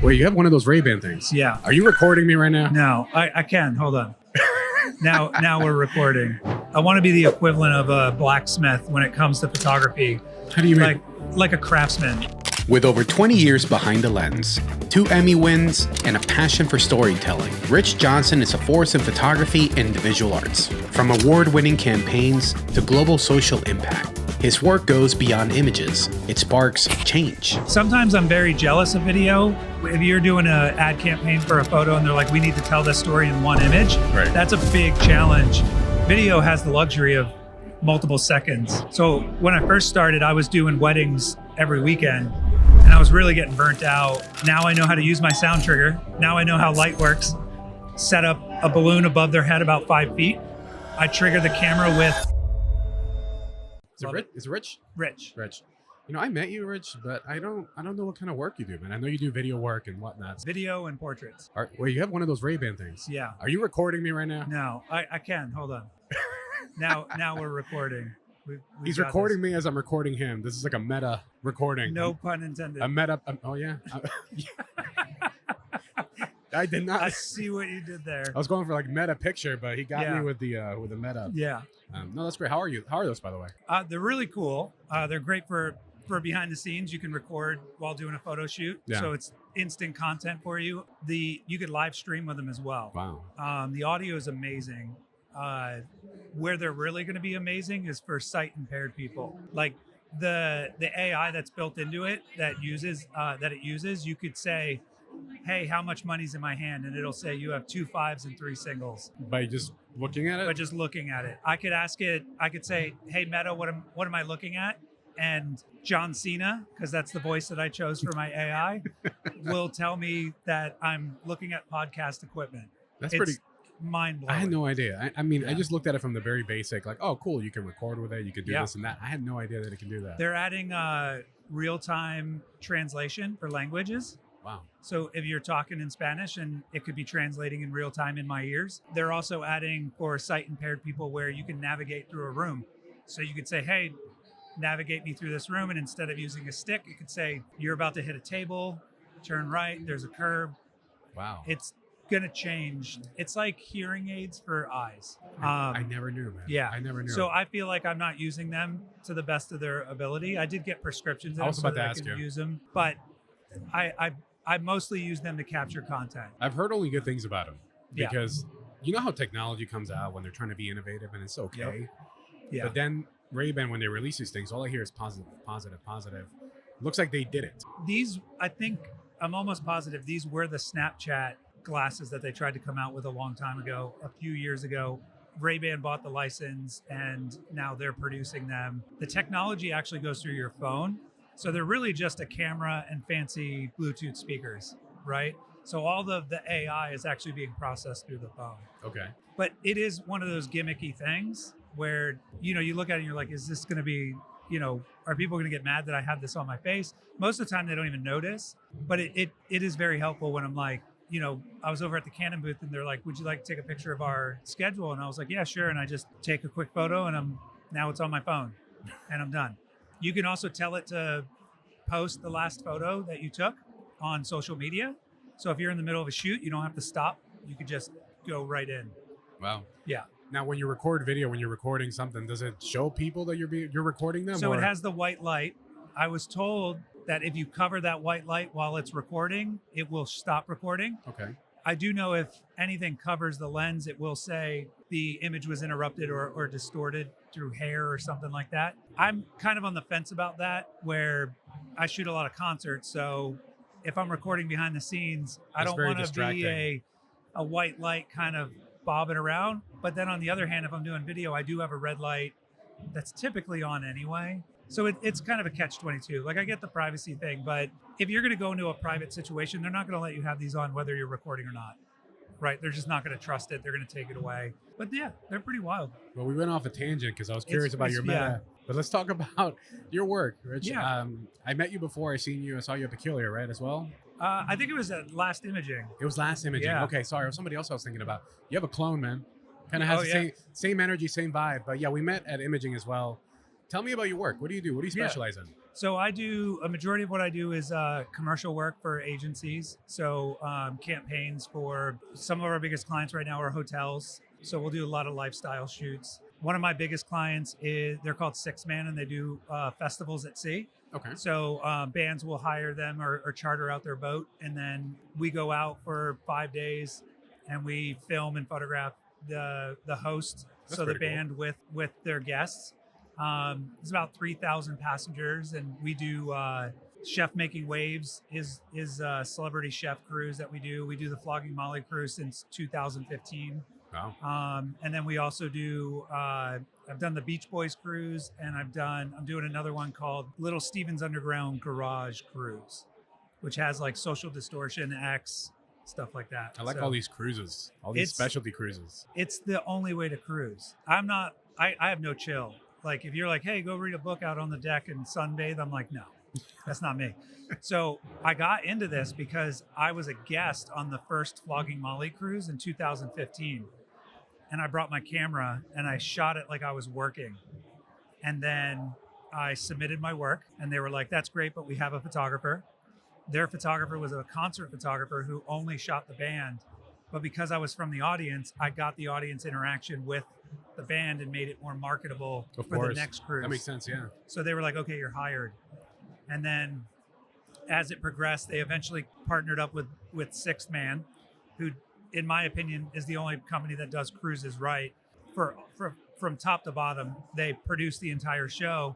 Wait, you have one of those Ray-Ban things? Yeah. Are you recording me right now? No, I can. Hold on. Now we're recording. I want to be the equivalent of a blacksmith when it comes to photography. How do you mean? Like a craftsman. With over 20 years behind the lens, 2 Emmy wins, and a passion for storytelling, Rich Johnson is a force in photography and the visual arts. From award-winning campaigns to global social impact, his work goes beyond images. It sparks change. Sometimes I'm very jealous of video. If you're doing an ad campaign for a photo and they're like, we need to tell this story in one image, Right. That's a big challenge. Video has the luxury of multiple seconds. So when I first started, I was doing weddings every weekend and I was really getting burnt out. Now I know how to use my sound trigger. Now I know how light works. Set up a balloon above their head about 5 feet. I trigger the camera with... Is it Rich? Rich. Rich. You know, I met you, Rich, but I don't know what kind of work you do, man. I know you do video work and whatnot. Video and portraits. Wait, you have one of those Ray-Ban things? Yeah. Are you recording me right now? No, I can. Hold on. Now we're recording. He's recording me as I'm recording him. This is like a meta recording. No pun intended. A meta. Oh yeah. I did not. I see what you did there. I was going for like meta picture, but he got me with the meta. Yeah. No, that's great. How are you? How are those, by the way? They're really cool. They're great for behind the scenes. You can record while doing a photo shoot, so it's instant content for you. You could live stream with them as well. Wow. The audio is amazing. Where they're really going to be amazing is for sight impaired people. Like the AI that's built into it that it uses, you could say, hey, how much money's in my hand? And it'll say you have 2 5s and 3 singles. By just looking at it? By just looking at it. I could ask it, I could say, hey, Meta, what am I looking at? And John Cena, because that's the voice that I chose for my AI, will tell me that I'm looking at podcast equipment. That's pretty mind-blowing. I had no idea. I mean, I just looked at it from the very basic, like, oh, cool, you can record with it, you can do this and that. I had no idea that it can do that. They're adding real-time translation for languages. Wow. So if you're talking in Spanish and it could be translating in real time in my ears, they're also adding for sight impaired people where you can navigate through a room. So you could say, hey, navigate me through this room. And instead of using a stick, you could say, you're about to hit a table, turn right, there's a curb. Wow. It's going to change. It's like hearing aids for eyes. I never knew, man. Yeah. I never knew. So I feel like I'm not using them to the best of their ability. I did get prescriptions in them so that I could use them, but I mostly use them to capture content. I've heard only good things about them because you know how technology comes out when they're trying to be innovative and it's okay. Yep. Yeah. But then Ray-Ban, when they release these things, all I hear is positive, positive, positive. Looks like they did it. These, I think, I'm almost positive these were the Snapchat glasses that they tried to come out with a long time ago, a few years ago. Ray-Ban bought the license and now they're producing them. The technology actually goes through your phone. So they're really just a camera and fancy Bluetooth speakers, right? So all the AI is actually being processed through the phone. Okay. But it is one of those gimmicky things where, you look at it and you're like, is this going to be, are people going to get mad that I have this on my face? Most of the time they don't even notice, but it is very helpful when I'm like, I was over at the Canon booth and they're like, would you like to take a picture of our schedule? And I was like, yeah, sure. And I just take a quick photo and now it's on my phone and I'm done. You can also tell it to post the last photo that you took on social media. So if you're in the middle of a shoot, you don't have to stop. You could just go right in. Wow. Yeah. Now, when you record video, when you're recording something, does it show people that you're recording them? So it has the white light. I was told that if you cover that white light while it's recording, it will stop recording. Okay. I do know if anything covers the lens, it will say the image was interrupted or distorted through hair or something like that. I'm kind of on the fence about that, where I shoot a lot of concerts. So if I'm recording behind the scenes, I don't want to be a white light kind of bobbing around. But then on the other hand, if I'm doing video, I do have a red light that's typically on anyway. So it's kind of a catch-22. Like, I get the privacy thing, but if you're going to go into a private situation, they're not going to let you have these on whether you're recording or not, right? They're just not going to trust it. They're going to take it away. But yeah, they're pretty wild. Well, we went off a tangent because I was curious about your meta. But let's talk about your work, Rich. Yeah. I met you before. I saw you at Peculiar, right, as well? I think it was at Last Imaging. It was Last Imaging. Yeah. Okay, sorry. It was somebody else I was thinking about. You have a clone, man. Kind of has the same energy, same vibe. But yeah, we met at Imaging as well. Tell me about your work. What do you do? What do you specialize in? So I do a majority of what I do is commercial work for agencies. So campaigns for some of our biggest clients right now are hotels. So we'll do a lot of lifestyle shoots. One of my biggest clients is they're called Six Man, and they do festivals at sea. Okay. So bands will hire them or charter out their boat, and then we go out for 5 days, and we film and photograph the host, That's so the pretty cool. band with their guests. It's about 3,000 passengers, and we do chef making waves is a celebrity chef cruise that we do. We do the Flogging Molly cruise since 2015. Wow. And then we also do I've done the Beach Boys cruise, and I'm doing another one called Little Steven's Underground Garage Cruise, which has like Social Distortion, X, stuff like that. I like So all these cruises, all these it's- specialty cruises. it's the only way to cruise. I have no chill. Like if you're like, hey, go read a book out on the deck and sunbathe, I'm like, no, that's not me. So I got into this because I was a guest on the first Flogging Molly cruise in 2015. And I brought my camera and I shot it like I was working. And then I submitted my work, and they were like, that's great, but we have a photographer. Their photographer was a concert photographer who only shot the band. But because I was from the audience, I got the audience interaction with the band and made it more marketable Of for course. the next cruise. That makes sense, yeah. So they were like, okay, you're hired. And then as it progressed, they eventually partnered up with Sixth Man, who, in my opinion, is the only company that does cruises right. From top to bottom, they produce the entire show.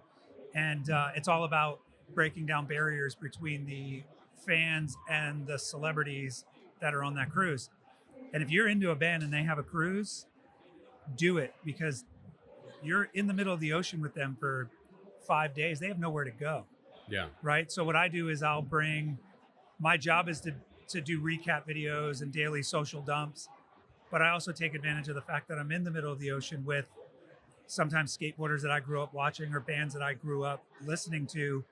And it's all about breaking down barriers between the fans and the celebrities that are on that cruise. And if you're into a band and they have a cruise, do it, because you're in the middle of the ocean with them for 5 days. They have nowhere to go, Yeah. right? So what I do is my job is to do recap videos and daily social dumps, but I also take advantage of the fact that I'm in the middle of the ocean with sometimes skateboarders that I grew up watching or bands that I grew up listening to,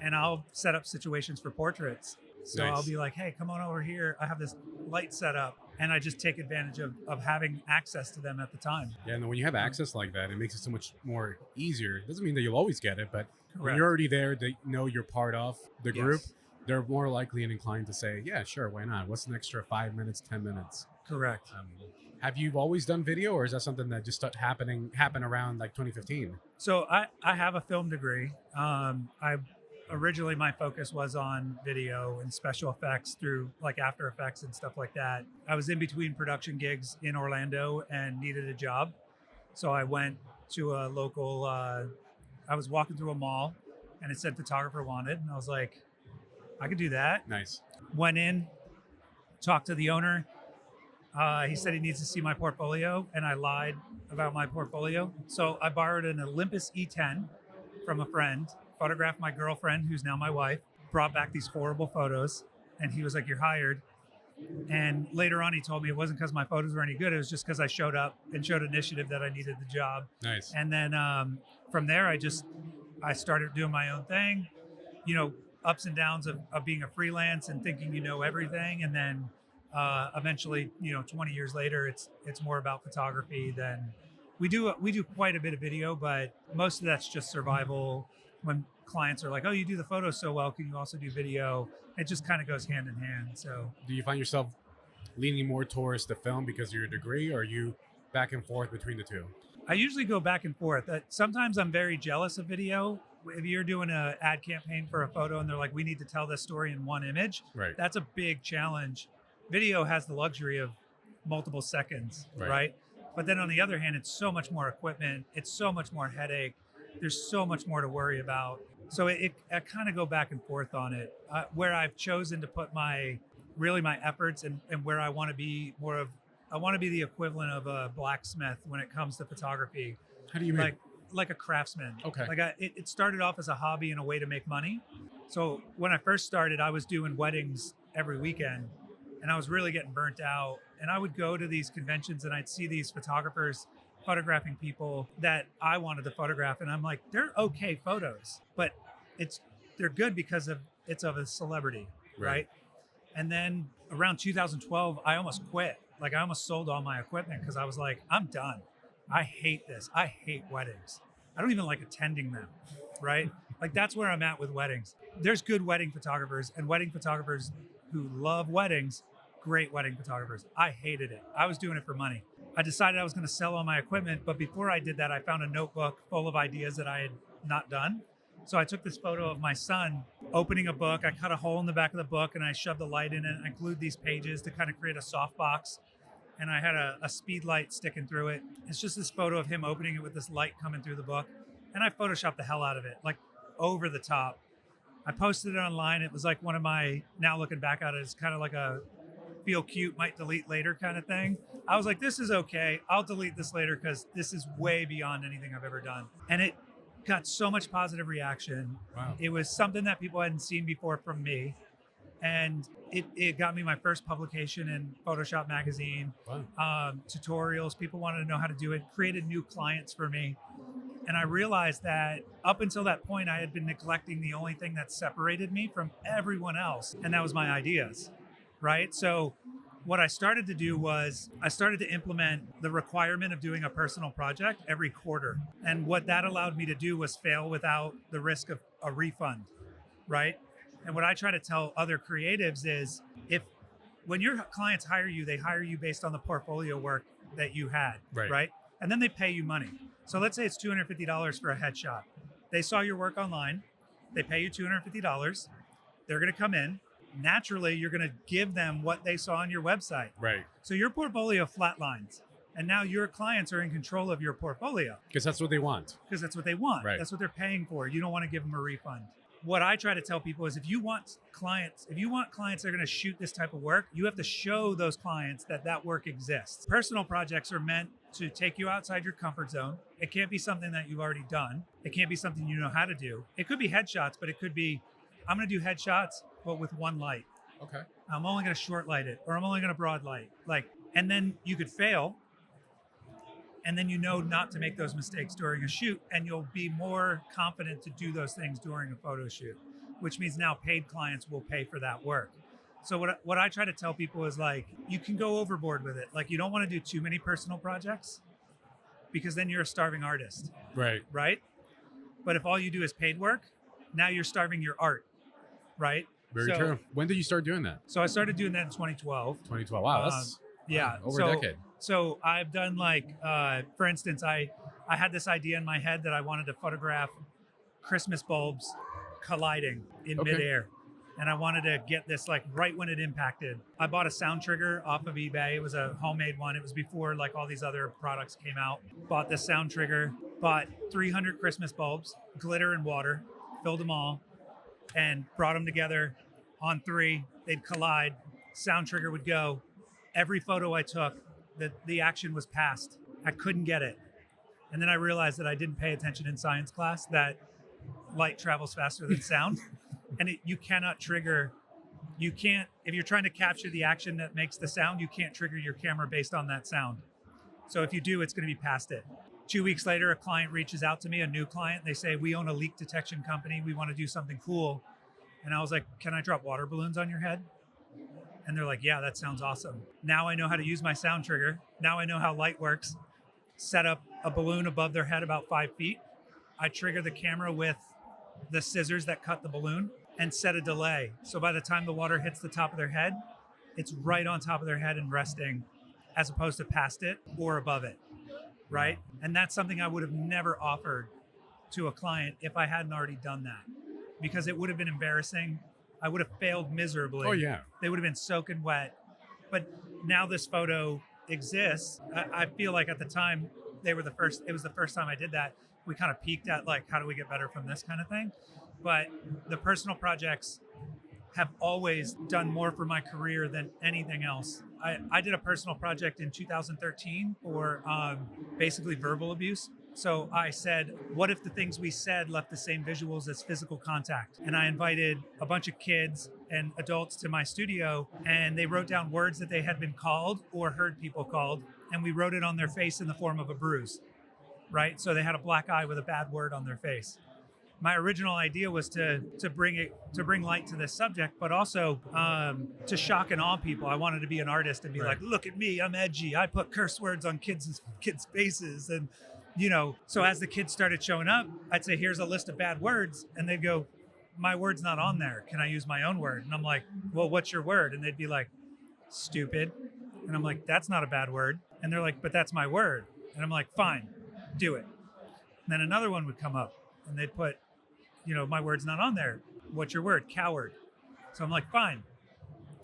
and I'll set up situations for portraits. So Nice. I'll be like, hey, come on over here. I have this light set up, and I just take advantage of having access to them at the time. Yeah, and when you have access like that, it makes it so much more easier. It doesn't mean that you'll always get it, but when Correct. you're already there, they know you're part of the group, Yes. they're more likely and inclined to say, yeah, sure, why not? What's an extra 5 minutes, 10 minutes? Correct. Have you always done video, or is that something that just happened around like 2015? So I have a film degree. Originally my focus was on video and special effects through like After Effects and stuff like that. I was in between production gigs in Orlando and needed a job. So I went to a local, I was walking through a mall and it said photographer wanted. And I was like, I could do that. Nice. Went in, talked to the owner. He said he needs to see my portfolio, and I lied about my portfolio. So I borrowed an Olympus E10 from a friend, photographed my girlfriend, who's now my wife, brought back these horrible photos, and he was like, you're hired. And later on, he told me it wasn't because my photos were any good. It was just because I showed up and showed initiative that I needed the job. Nice. And then from there, I started doing my own thing, ups and downs of being a freelance and thinking you know everything. And then eventually, 20 years later, it's more about photography than we do quite a bit of video, but most of that's just survival. When clients are like, oh, you do the photos so well, can you also do video? It just kind of goes hand in hand. So Do you find yourself leaning more towards the film because of your degree, or are you back and forth between the two? I usually go back and forth. Sometimes I'm very jealous of video. If you're doing an ad campaign for a photo and they're like, we need to tell this story in one image, Right. that's a big challenge. Video has the luxury of multiple seconds, Right. right? But then on the other hand, it's so much more equipment. It's so much more headache. There's so much more to worry about. So I kind of go back and forth on it. Where I've chosen to put my efforts and where I want to be I want to be the equivalent of a blacksmith when it comes to photography. How do you mean? Like a craftsman. Okay. It started off as a hobby and a way to make money. So when I first started, I was doing weddings every weekend, and I was really getting burnt out. And I would go to these conventions and I'd see these photographers photographing people that I wanted to photograph, and I'm like, they're okay photos, but they're good because it's of a celebrity, right? And then around 2012, I almost quit. I almost sold all my equipment because I was like, I'm done. I hate this. I hate weddings. I don't even like attending them, right? Like that's where I'm at with weddings. There's good wedding photographers and wedding photographers who love weddings, great wedding photographers. I hated it. I was doing it for money. I decided I was going to sell all my equipment, but before I did that, I found a notebook full of ideas that I had not done. So I took this photo of my son opening a book. I cut a hole in the back of the book and I shoved a light in it. I glued these pages to kind of create a softbox. And I had a speed light sticking through it. It's just this photo of him opening it with this light coming through the book. And I photoshopped the hell out of it, like over the top. I posted it online. It was like one of my, now looking back at it, it's kind of like a feel cute, might delete later kind of thing. I was like, this is okay. I'll delete this later because this is way beyond anything I've ever done. And it got so much positive reaction. Wow. It was something that people hadn't seen before from me. And it got me my first publication in Photoshop magazine. Wow. Tutorials, people wanted to know how to do it, created new clients for me. And I realized that up until that point, I had been neglecting the only thing that separated me from everyone else, and that was my ideas, right? So what I started to do was I started to implement the requirement of doing a personal project every quarter. And what that allowed me to do was fail without the risk of a refund, right? And what I try to tell other creatives is when your clients hire you, they hire you based on the portfolio work that you had, right? And then they pay you money. So let's say it's $250 for a headshot. They saw your work online. They pay you $250. They're going to come in. Naturally, you're going to give them what they saw on your website. Right. So your portfolio flatlines. And now your clients are in control of your portfolio. Because that's what they want. Because that's what they want. Right. That's what they're paying for. You don't want to give them a refund. What I try to tell people is if you want clients that are going to shoot this type of work, you have to show those clients that that work exists. Personal projects are meant to take you outside your comfort zone. It can't be something that you've already done. It can't be something you know how to do. It could be headshots, but it could be, I'm going to do headshots, but with one light. Okay. I'm only going to short light it, or I'm only going to broad light. And then you could fail. And then you know not to make those mistakes during a shoot, and you'll be more confident to do those things during a photo shoot, which means now paid clients will pay for that work. So what I try to tell people is you can go overboard with it. You don't want to do too many personal projects because then you're a starving artist. Right. Right? But if all you do is paid work, now you're starving your art. Right? Very true. When did you start doing that? So I started doing that in 2012. 2012. Wow, that's over a decade. So I've done for instance, I had this idea in my head that I wanted to photograph Christmas bulbs colliding in midair. And I wanted to get this right when it impacted. I bought a sound trigger off of eBay. It was a homemade one. It was before all these other products came out. Bought this sound trigger, bought 300 Christmas bulbs, glitter and water, filled them all, and brought them together on 3. They'd collide, sound trigger would go. Every photo I took, the action was passed. I couldn't get it. And then I realized that I didn't pay attention in science class, that light travels faster than sound. And you cannot trigger, if you're trying to capture the action that makes the sound, you can't trigger your camera based on that sound. So if you do, it's going to be past it. 2 weeks later, a client reaches out to me, a new client. They say, we own a leak detection company. We want to do something cool. And I was like, can I drop water balloons on your head? And they're like, yeah, that sounds awesome. Now I know how to use my sound trigger. Now I know how light works. Set up a balloon above their head about 5 feet. I trigger the camera with the scissors that cut the balloon and set a delay. So by the time the water hits the top of their head, it's right on top of their head and resting, as opposed to past it or above it, right? And that's something I would have never offered to a client if I hadn't already done that, because it would have been embarrassing. I would have failed miserably. Oh, yeah. They would have been soaking wet. But now this photo exists. I feel like at the time it was the first time I did that. We kind of peaked at how do we get better from this kind of thing? But the personal projects have always done more for my career than anything else. I did a personal project in 2013 for basically verbal abuse. So I said, what if the things we said left the same visuals as physical contact? And I invited a bunch of kids and adults to my studio, and they wrote down words that they had been called or heard people called, and we wrote it on their face in the form of a bruise, right? So they had a black eye with a bad word on their face. My original idea was to bring light to this subject, but also to shock and awe people. I wanted to be an artist and be like, look at me, I'm edgy. I put curse words on kids' faces, and So as the kids started showing up, I'd say, here's a list of bad words. And they'd go, my word's not on there. Can I use my own word? And I'm like, well, what's your word? And they'd be like, stupid. And I'm like, that's not a bad word. And they're like, but that's my word. And I'm like, fine, do it. And then another one would come up and they'd put, my word's not on there. What's your word? Coward. So I'm like, fine.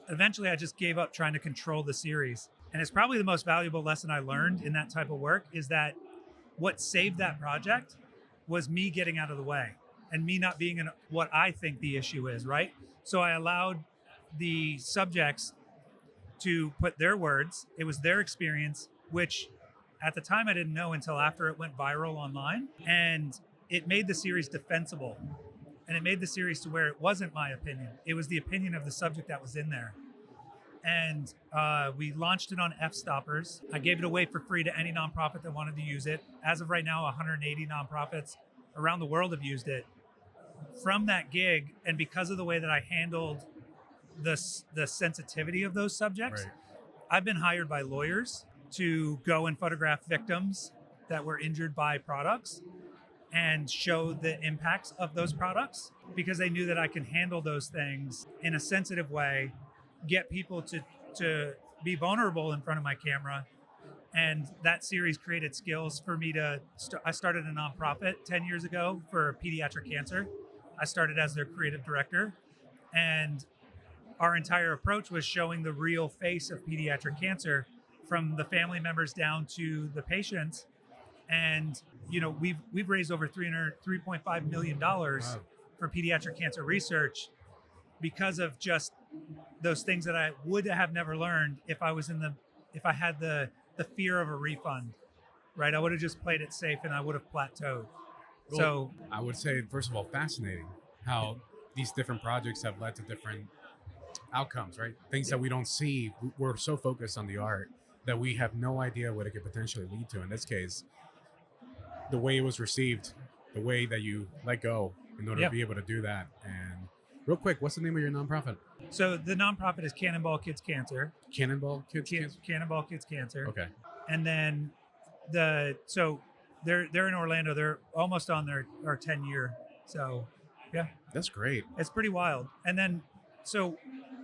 Eventually, I just gave up trying to control the series. And it's probably the most valuable lesson I learned in that type of work is that what saved that project was me getting out of the way and me not being in what I think the issue is, right? So I allowed the subjects to put their words. It was their experience, which at the time I didn't know until after it went viral online. And it made the series defensible. And it made the series to where it wasn't my opinion. It was the opinion of the subject that was in there. And we launched it on F-Stoppers. I gave it away for free to any nonprofit that wanted to use it. As of right now, 180 nonprofits around the world have used it. From that gig, and because of the way that I handled the sensitivity of those subjects, right, I've been hired by lawyers to go and photograph victims that were injured by products and show the impacts of those products, because they knew that I can handle those things in a sensitive way, get people to be vulnerable in front of my camera. And that series created skills for me I started a nonprofit 10 years ago for pediatric cancer. I started as their creative director, and our entire approach was showing the real face of pediatric cancer, from the family members down to the patients. And we've raised over $3.5 million for pediatric cancer research because of just those things that I would have never learned if I had the fear of a refund, right? I would have just played it safe and I would have plateaued. Well, so I would say, first of all, fascinating how these different projects have led to different outcomes, right? Things that we don't see. We're so focused on the art that we have no idea what it could potentially lead to. In this case, the way it was received, the way that you let go in order to be able to do that. And real quick, what's the name of your nonprofit? So the nonprofit is Cannonball Kids Cancer. Cannonball Kids Cancer? Cannonball Kids Cancer. Okay. And then they're in Orlando. They're almost on our 10-year. So yeah. That's great. It's pretty wild. And then, so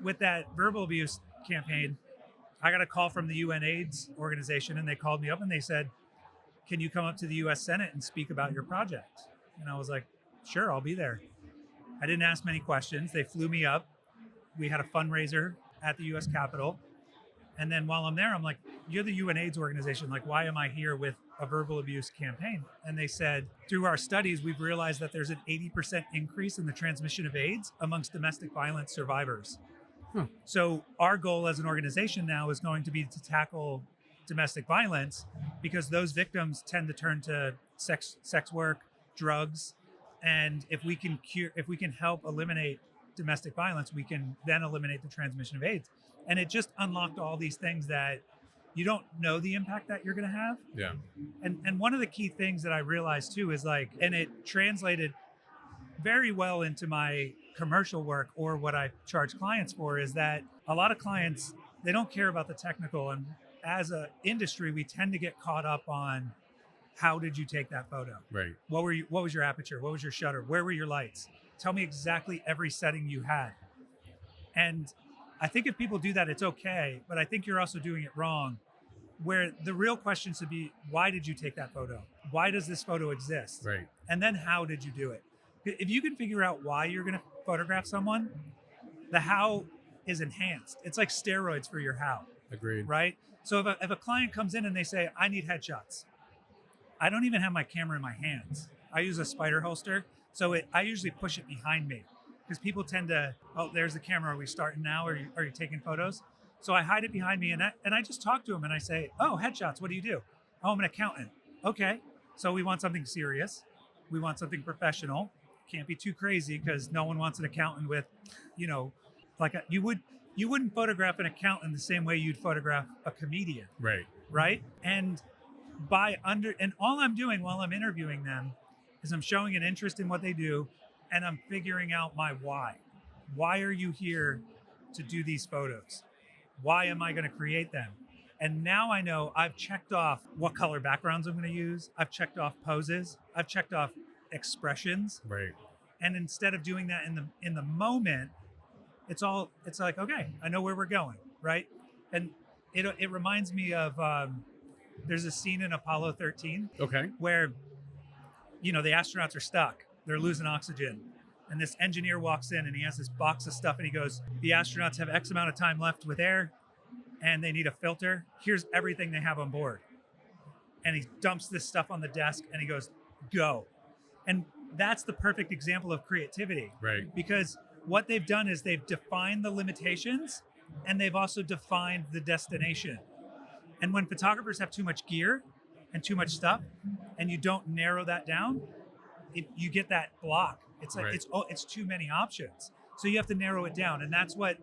with that verbal abuse campaign, I got a call from the UN AIDS organization, and they called me up and they said, can you come up to the US Senate and speak about your project? And I was like, sure, I'll be there. I didn't ask many questions. They flew me up. We had a fundraiser at the US Capitol. And then while I'm there, I'm like, you're the UN AIDS organization. Like, why am I here with a verbal abuse campaign? And they said, through our studies, we've realized that there's an 80% increase in the transmission of AIDS amongst domestic violence survivors. So our goal as an organization now is going to be to tackle domestic violence, because those victims tend to turn to sex work, drugs. And if we can help eliminate domestic violence, we can then eliminate the transmission of AIDS. And it just unlocked all these things that you don't know the impact that you're going to have. Yeah. And one of the key things that I realized too is and it translated very well into my commercial work, or what I charge clients for, is that a lot of clients, they don't care about the technical. And as an industry, we tend to get caught up on, how did you take that photo? Right. What was your aperture? What was your shutter? Where were your lights? Tell me exactly every setting you had. And I think if people do that, it's okay, but I think you're also doing it wrong, where the real question should be, why did you take that photo? Why does this photo exist? Right. And then how did you do it? If you can figure out why you're going to photograph someone, the how is enhanced. It's like steroids for your how. Agreed. Right? So if a client comes in and they say, I need headshots, I don't even have my camera in my hands. I use a spider holster. So I usually push it behind me, because people tend to, oh, there's the camera. Are we starting now? Are you taking photos? So I hide it behind me, and I just talk to them, and I say, oh, headshots, what do you do? Oh, I'm an accountant. Okay. So we want something serious. We want something professional. Can't be too crazy, because no one wants an accountant with, you wouldn't photograph an accountant the same way you'd photograph a comedian. Right. Right. And all I'm doing while I'm interviewing them is I'm showing an interest in what they do, and I'm figuring out my why. Why are you here to do these photos? Why am I going to create them? And now I know I've checked off what color backgrounds I'm going to use. I've checked off poses. I've checked off expressions. Right. And instead of doing that in the moment, it's like, okay, I know where we're going, right? And it reminds me of there's a scene in Apollo 13 Okay. where the astronauts are stuck. They're losing oxygen. And this engineer walks in and he has this box of stuff and he goes, the astronauts have X amount of time left with air and they need a filter. Here's everything they have on board. And he dumps this stuff on the desk and he goes, go. And that's the perfect example of creativity. Right. Because what they've done is they've defined the limitations and they've also defined the destination. And when photographers have too much gear and too much stuff and you don't narrow that down, you get that block. It's like, it's too many options. So you have to narrow it down. And that's what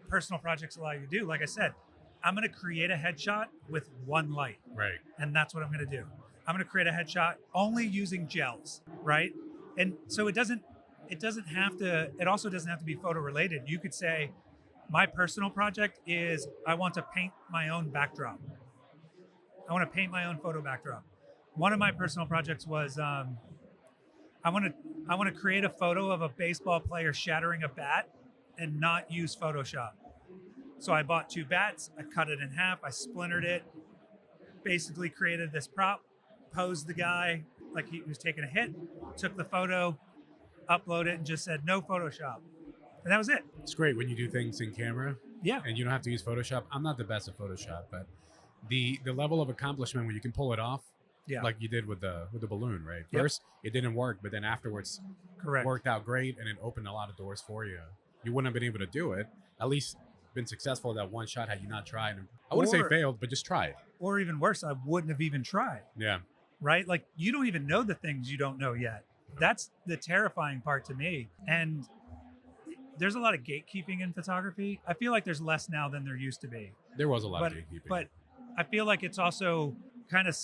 personal projects allow you to do. Like I said, I'm going to create a headshot with one light. Right. And that's what I'm going to do. I'm going to create a headshot only using gels, right? And so it also doesn't have to be photo related. You could say, my personal project is I want to paint my own backdrop. I want to paint my own photo backdrop. One of my personal projects was I want to create a photo of a baseball player shattering a bat and not use Photoshop. So I bought 2 bats, I cut it in half, I splintered it, basically created this prop, posed the guy like he was taking a hit, took the photo, upload it, and just said no Photoshop. And that was it. It's great when you do things in camera. Yeah. And you don't have to use Photoshop. I'm not the best at Photoshop, but the level of accomplishment when you can pull it off, like you did with the balloon, right? First, it didn't work, but then afterwards, worked out great, and it opened a lot of doors for you. You wouldn't have been able to do it. At least been successful at that one shot had you not tried. I wouldn't say failed, but just tried. Or even worse, I wouldn't have even tried. Yeah. Right? Like you don't even know the things you don't know yet. That's the terrifying part to me. And there's a lot of gatekeeping in photography. I feel like there's less now than there used to be. There was a lot of gatekeeping. But I feel like it's also kind of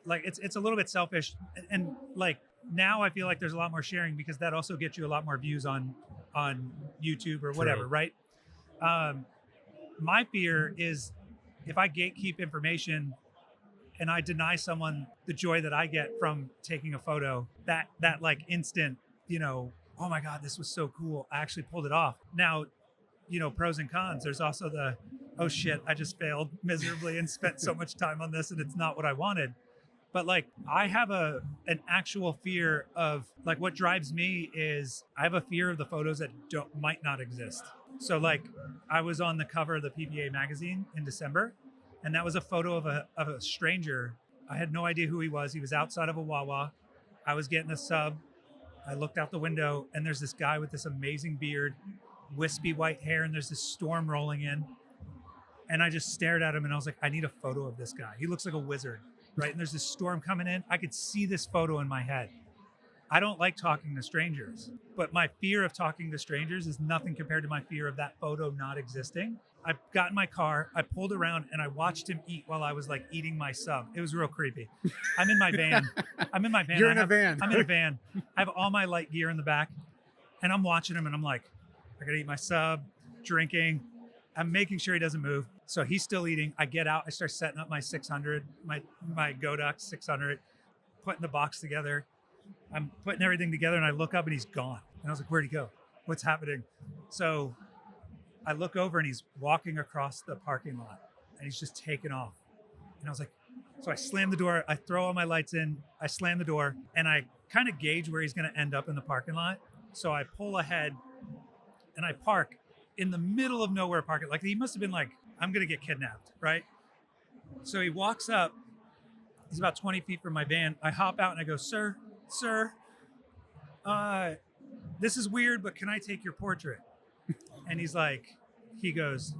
it's a little bit selfish. And like now I feel like there's a lot more sharing because that also gets you a lot more views on YouTube or whatever, right? My fear is if I gatekeep information and I deny someone the joy that I get from taking a photo, that like instant, oh my God, this was so cool. I actually pulled it off. Now, pros and cons. There's also the, oh shit, I just failed miserably and spent so much time on this and it's not what I wanted. But like, I have an actual fear of like, what drives me is I have a fear of the photos that might not exist. So like, I was on the cover of the PPA magazine in December, and that was a photo of a stranger. I had no idea who he was. He was outside of a Wawa. I was getting a sub. I looked out the window and there's this guy with this amazing beard, wispy white hair, and there's this storm rolling in. And I just stared at him and I was like, I need a photo of this guy. He looks like a wizard, right? And there's this storm coming in. I could see this photo in my head. I don't like talking to strangers, but my fear of talking to strangers is nothing compared to my fear of that photo not existing. I got in my car, I pulled around and I watched him eat while I was like eating my sub. It was real creepy. I'm in my van. You're in a van. I'm in a van. I have all my light gear in the back and I'm watching him and I'm like, I gotta eat my sub, drinking. I'm making sure he doesn't move. So he's still eating. I get out, I start setting up my 600, my Godox 600, putting the box together. I'm putting everything together and I look up and he's gone. And I was like, where'd he go? What's happening? So I look over and he's walking across the parking lot and he's just taking off. And I was like, so I slam the door, I throw all my lights in, I slam the door and I kind of gauge where he's going to end up in the parking lot. So I pull ahead and I park in the middle of nowhere parking. Like he must have been like, I'm going to get kidnapped, right? So he walks up, he's about 20 feet from my van. I hop out and I go, sir, this is weird, but can I take your portrait? And he goes,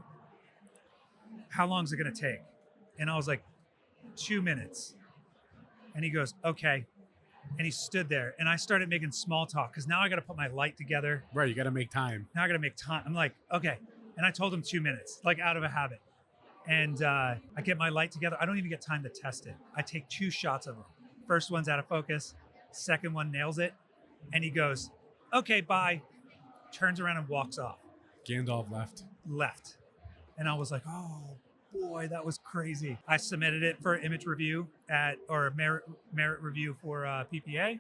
how long is it going to take? And I was like, 2 minutes. And he goes, okay. And he stood there and I started making small talk because now I got to put my light together. Right. You got to make time. Now I got to make time. I'm like, okay. And I told him 2 minutes, like out of a habit. And I get my light together. I don't even get time to test it. I take 2 shots of him. First one's out of focus. Second one nails it. And he goes, okay, bye. Turns around and walks off. Gandalf left. And I was like, oh, boy, that was crazy. I submitted it for image review or merit review for PPA.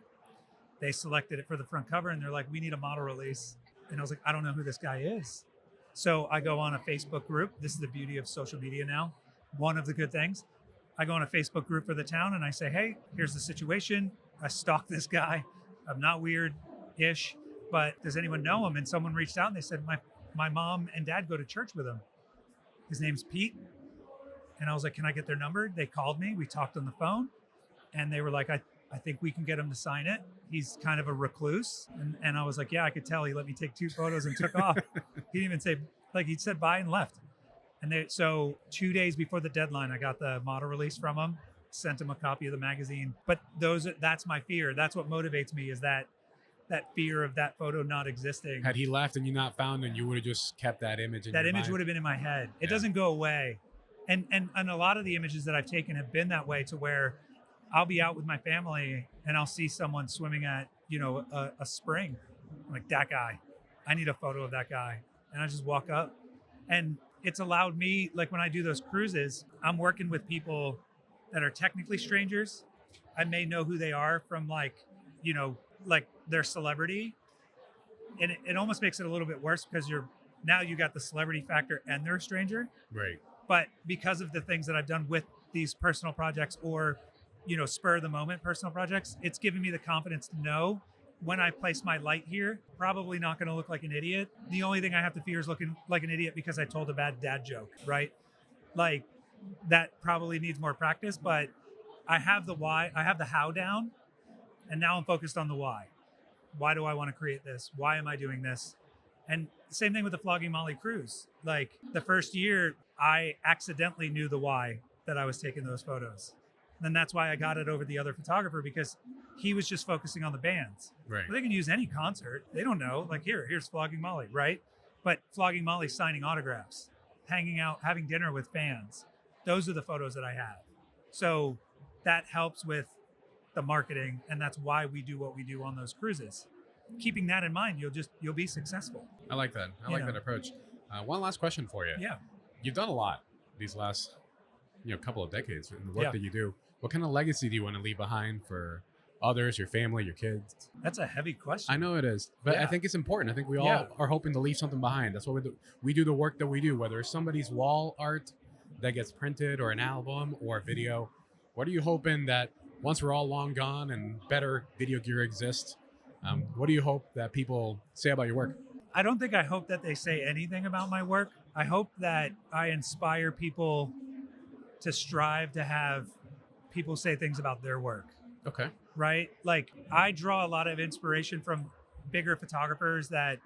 They selected it for the front cover, and they're like, we need a model release. And I was like, I don't know who this guy is. So I go on a Facebook group. This is the beauty of social media now. One of the good things. I go on a Facebook group for the town and I say, hey, here's the situation. I stalked this guy. I'm not weird-ish, but does anyone know him? And someone reached out and they said, my mom and dad go to church with him. His name's Pete. And I was like, can I get their number? They called me. We talked on the phone. And they were like, I think we can get him to sign it. He's kind of a recluse. And I was like, yeah, I could tell. He let me take 2 photos and took off. He didn't even say, like, he said bye and left. And so 2 days before the deadline, I got the model release from him, sent him a copy of the magazine. But that's my fear. That's what motivates me, is that fear of that photo not existing. Had he left and you not found him, you would have just kept that image in your mind. That image would have been in my head. It doesn't go away. And a lot of the images that I've taken have been that way, to where I'll be out with my family and I'll see someone swimming at, a spring. I'm like, that guy, I need a photo of that guy. And I just walk up. And it's allowed me, like when I do those cruises, I'm working with people that are technically strangers. I may know who they are from like their celebrity. And it almost makes it a little bit worse, because you got the celebrity factor and they're a stranger. Right. But because of the things that I've done with these personal projects, or spur of the moment personal projects, it's given me the confidence to know when I place my light here, probably not going to look like an idiot. The only thing I have to fear is looking like an idiot because I told a bad dad joke, right? Like, that probably needs more practice, but I have the why, I have the how down, and now I'm focused on the why. Why do I want to create this? Why am I doing this? And same thing with the Flogging Molly cruise. Like, the first year, I accidentally knew the why that I was taking those photos. And that's why I got it over the other photographer, because he was just focusing on the bands. Right. Well, they can use any concert. They don't know. Like, here's Flogging Molly, right? But Flogging Molly signing autographs, hanging out, having dinner with fans. Those are the photos that I have. So that helps with the marketing, and that's why we do what we do on those cruises. Keeping that in mind, you'll be successful. I like that. I like that approach. One last question for you. Yeah. You've done a lot these last couple of decades in the work that you do. What kind of legacy do you want to leave behind for others, your family, your kids? That's a heavy question. I know it is, but I think it's important. I think we all are hoping to leave something behind. That's what we do. We do the work that we do, whether it's somebody's wall art that gets printed, or an album, or a video. What are you hoping that once we're all long gone and better video gear exists, what do you hope that people say about your work? I don't think I hope that they say anything about my work. I hope that I inspire people to strive to have people say things about their work. Okay. Right? Like, I draw a lot of inspiration from bigger photographers that,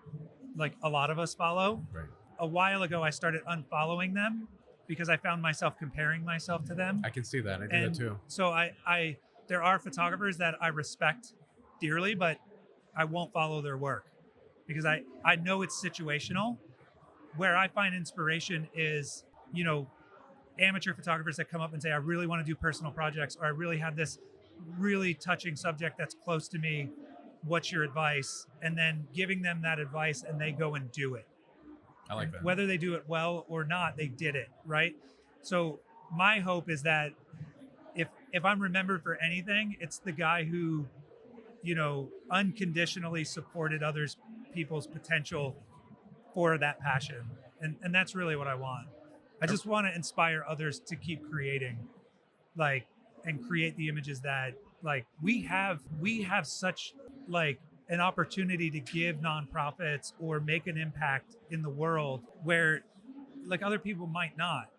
like, a lot of us follow. Right. A while ago, I started unfollowing them because I found myself comparing myself to them. I can see that. I do that too. So there are photographers that I respect dearly, but I won't follow their work because I know it's situational. Where I find inspiration is, amateur photographers that come up and say, I really want to do personal projects, or I really have this really touching subject that's close to me. What's your advice? And then giving them that advice, and they go and do it. I like that. Whether they do it well or not, they did it, right? So my hope is that if I'm remembered for anything, it's the guy who, unconditionally supported people's potential for that passion. And that's really what I want. I just want to inspire others to keep creating, and create the images that, we have such, an opportunity to give nonprofits or make an impact in the world where, other people might not.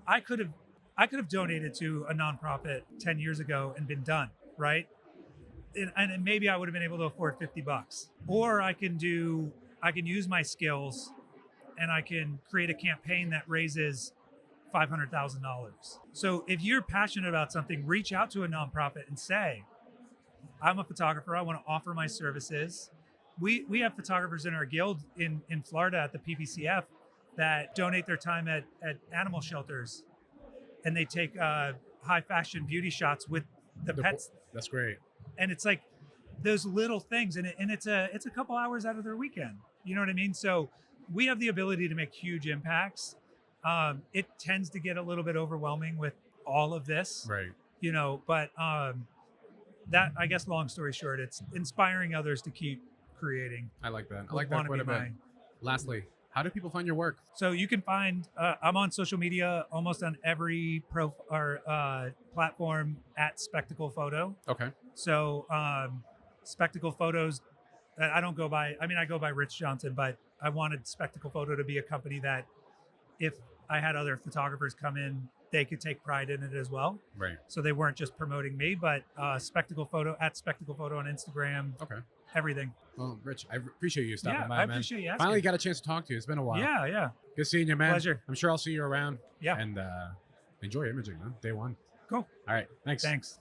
I could have donated to a nonprofit 10 years ago and been done, right? And maybe I would have been able to afford $50. Or I can use my skills and I can create a campaign that raises $500,000. So if you're passionate about something, reach out to a nonprofit and say, I'm a photographer. I want to offer my services. We have photographers in our guild in Florida at the PPCF that donate their time at animal shelters, and they take high fashion beauty shots with the pets. That's great. And it's like those little things, and it's a couple hours out of their weekend. You know what I mean? So we have the ability to make huge impacts. it tends to get a little bit overwhelming with all of this, Right. you know, but that, I guess, long story short, it's inspiring others to keep creating. I like that. I Would like that wanna quite be a bit. mine. Lastly, how do people find your work? So you can find, I'm on social media almost on every platform at Spectacle Photo. Okay. So Spectacle Photos, I don't go by, I mean, I go by Rich Johnson, but I wanted Spectacle Photo to be a company that if I had other photographers come in, they could take pride in it as well. Right. So they weren't just promoting me, but Spectacle Photo at Spectacle Photo on Instagram, Okay. everything. Well, Rich, I appreciate you stopping Yeah, by, I man. appreciate you asking. Finally got a chance to talk to you. It's been a while. Yeah, yeah. Good seeing you, man. Pleasure. I'm sure I'll see you around. Yeah. And enjoy imaging, man. Day one. Cool. All right. Thanks. Thanks.